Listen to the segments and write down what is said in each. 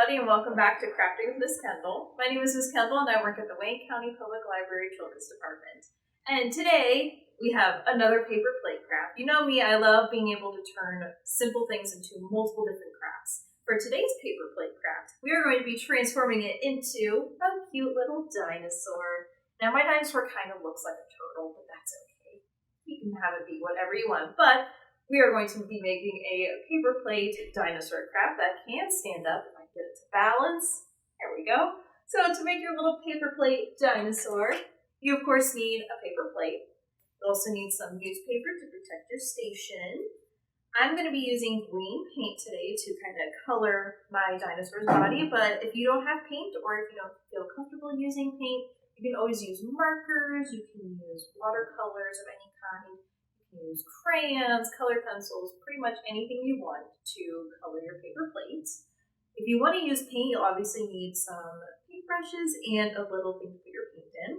everybody, and welcome back to Crafting with Miss Kendell. My name is Miss Kendell, and I work at the Wayne County Public Library Children's Department. And today, we have another paper plate craft. You know me, I love being able to turn simple things into multiple different crafts. For today's paper plate craft, we are going to be transforming it into a cute little dinosaur. Now, my dinosaur kind of looks like a turtle, but that's okay. You can have it be whatever you want, but we are going to be making a paper plate dinosaur craft that can stand up if I get it to balance. There we go. So to make your little paper plate dinosaur, you of course need a paper plate. You also need some newspaper to protect your station. I'm going to be using green paint today to kind of color my dinosaur's body, but if you don't have paint or if you don't feel comfortable using paint, you can always use markers, you can use watercolors of any kind. Use crayons, colored pencils, pretty much anything you want to color your paper plates. If you want to use paint, you'll obviously need some paintbrushes and a little thing to put your paint in.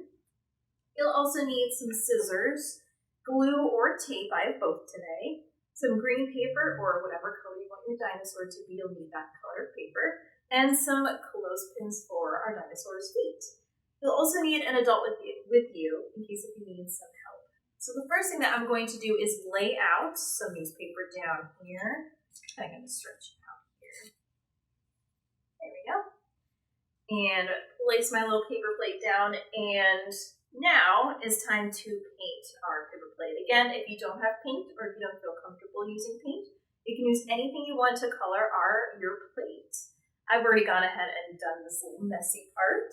You'll also need some scissors, glue or tape, I have both today, some green paper or whatever color you want your dinosaur to be, you'll need that colored paper, and some clothespins for our dinosaur's feet. You'll also need an adult with you in case if you need some help. So the first thing that I'm going to do is lay out some newspaper down here. I'm going to stretch it out here. There we go. And place my little paper plate down. And now is time to paint our paper plate. Again, if you don't have paint or if you don't feel comfortable using paint, you can use anything you want to color your plate. I've already gone ahead and done this little messy part.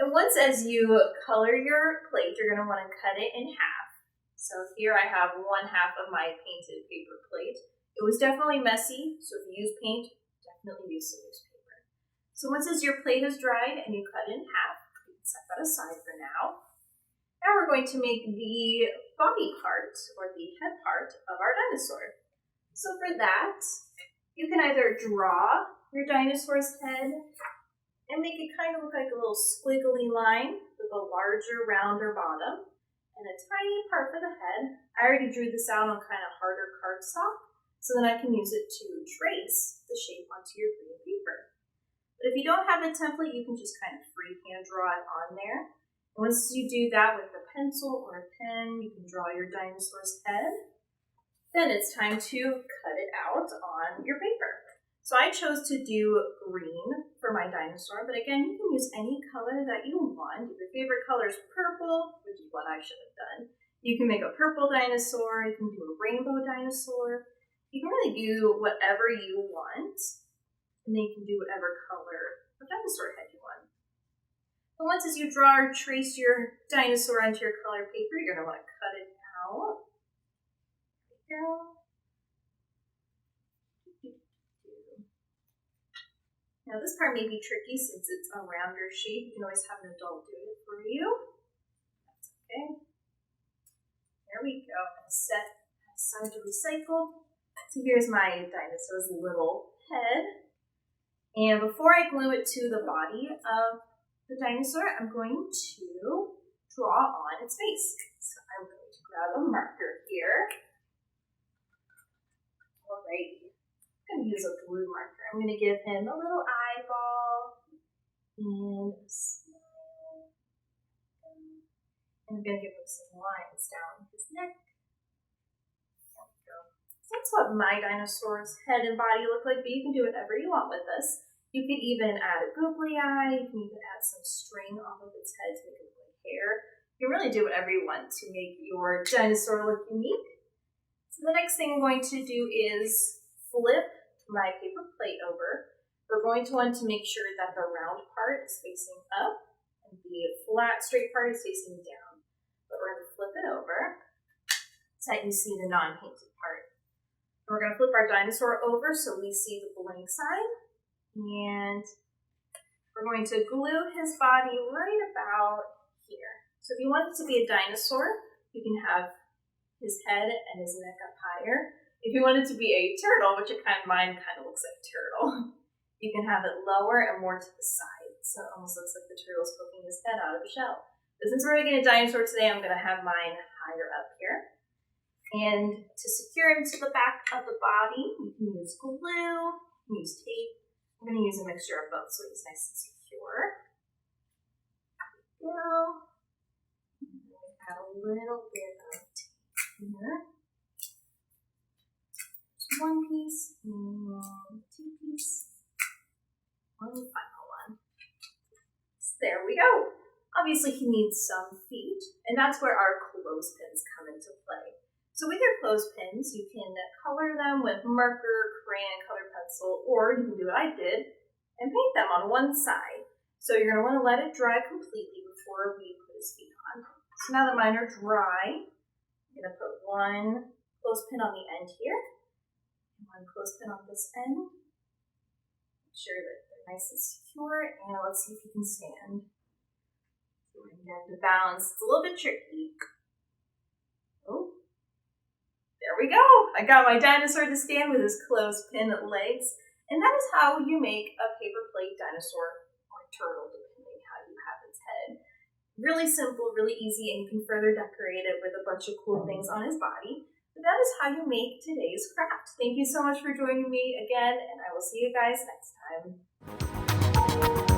And once as you color your plate, you're going to want to cut it in half. So here I have 1/2 of my painted paper plate. It was definitely messy, so if you use paint, definitely use some newspaper. So once as your plate is dried and you cut it in half, you can set that aside for now. Now we're going to make the body part, or the head part, of our dinosaur. So for that, you can either draw your dinosaur's head and make it kind of look like a little squiggly line with a larger, rounder bottom, and a tiny part for the head. I already drew this out on kind of harder cardstock, so then I can use it to trace the shape onto your green paper. But if you don't have a template, you can just kind of freehand draw it on there. And once you do that with a pencil or a pen, you can draw your dinosaur's head. Then it's time to cut it out on your paper. So I chose to do green for my dinosaur, but again, you can use any color that you want. If your favorite color is purple, which is what I should have done, you can make a purple dinosaur, you can do a rainbow dinosaur. You can really do whatever you want, and then you can do whatever color of dinosaur head you want. But once as you draw or trace your dinosaur onto your colored paper, you're going to want to cut it out. There we go. Now this part may be tricky since it's a rounder shape. You can always have an adult do it for you. That's okay. There we go. Set aside to recycle. So here's my dinosaur's little head. And before I glue it to the body of the dinosaur, I'm going to draw on its face. So I'm going to grab a marker here. Alrighty. I'm going to use a blue marker. I'm going to give him a little eyeball and a smile. And I'm going to give him some lines down his neck. There we go. So that's what my dinosaur's head and body look like, but you can do whatever you want with this. You could even add a googly eye. You can even add some string off of its head to make it look like hair. You can really do whatever you want to make your dinosaur look unique. So the next thing I'm going to do is flip my paper plate over. We're going to want to make sure that the round part is facing up and the flat, straight part is facing down. But we're going to flip it over so that you see the non-painted part. And we're going to flip our dinosaur over so we see the blank side. And we're going to glue his body right about here. So if you want it to be a dinosaur, you can have his head and his neck up higher. If you want it to be a turtle, which mine kind of looks like a turtle, you can have it lower and more to the side. So it almost looks like the turtle's poking his head out of the shell. But since we're making a dinosaur today, I'm going to have mine higher up here. And to secure him to the back of the body, you can use glue, you can use tape. I'm going to use a mixture of both so he's nice and secure. There we go. Add a little bit of tape here. Just one piece and two pieces. One final one. So there we go. Obviously he needs some feet, and that's where our clothespins come into play. So with your clothespins, you can color them with marker, crayon, colored pencil, or you can do what I did and paint them on one side. So you're going to want to let it dry completely before we put his feet on. So now that mine are dry, I'm going to put one clothespin on the end here, and one clothespin on this end. Make sure that they're nice and secure, and let's see if you can stand. So again, to balance, it's a little bit tricky. Oh, there we go. I got my dinosaur to stand with his clothespin legs, and that is how you make a paper plate dinosaur or turtle, depending how you have its head. Really simple, really easy, and you can further decorate it with a bunch of cool things on his body. But that is how you make today's craft. Thank you so much for joining me again, and I will see you guys next time.